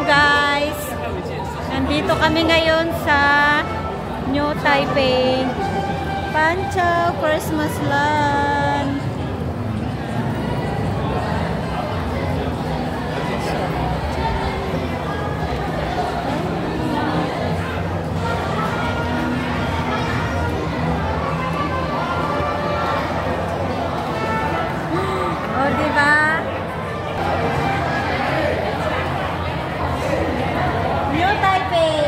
guys! Nandito kami ngayon sa New Taipei Panchao Christmas Land. Oh, diba? New Taipei.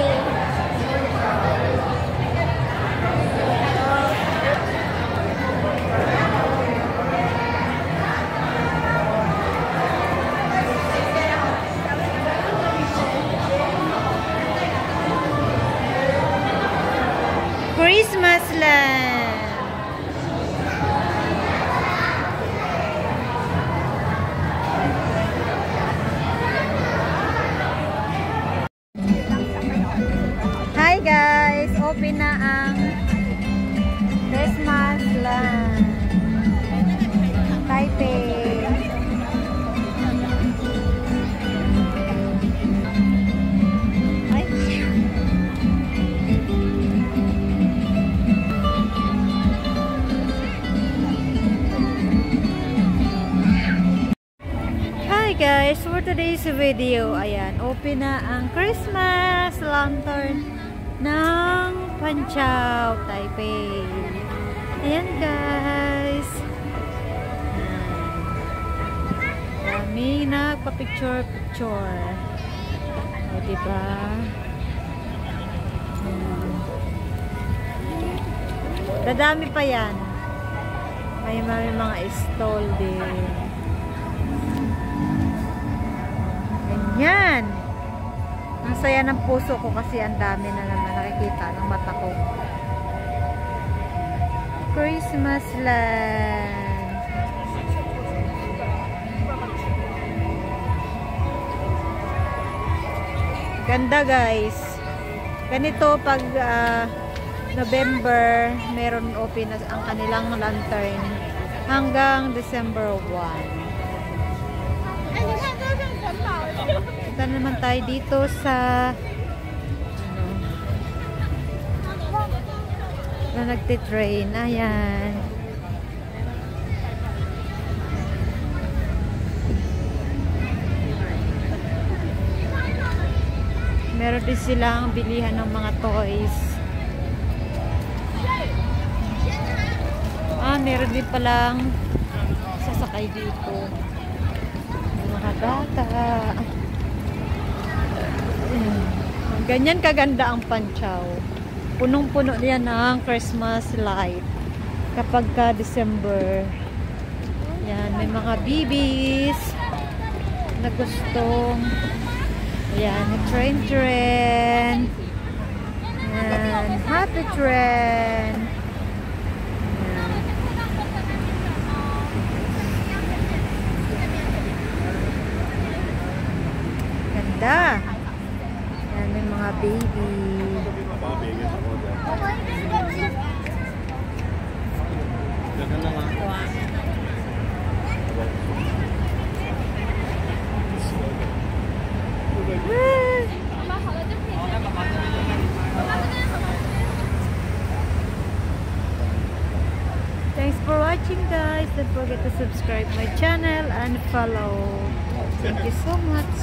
Christmas Land. Hi guys, open na ang Christmas Land Taipei. Ay. Hi guys, for today's video, ayan, open na ang Christmas lantern ng Panchao, Taipei. Ayan guys. Kami nagpa-picture-picture. O diba? Dadami pa yan. May mga stall din. Ganyan. Ang saya ng puso ko kasi ang dami na naman nakikita ng mata ko. Christmas Land. Ganda guys. Ganito pag November, meron open ang kanilang lantern hanggang December 1. Punta naman tayo dito sa na nagtitrain. Ayan. Meron din silang bilihan ng mga toys. Meron din palang sasakay dito. Mga bata. Ganyan kaganda ang Panchao. Punong-puno niya ng Christmas light kapag ka December. Yan, may mga bibis na gustong yan, train. Yan, happy train. Yan. Ganda. Yan, may mga baby. Thanks for watching guys. Don't forget to subscribe my channel and follow. Thank you so much.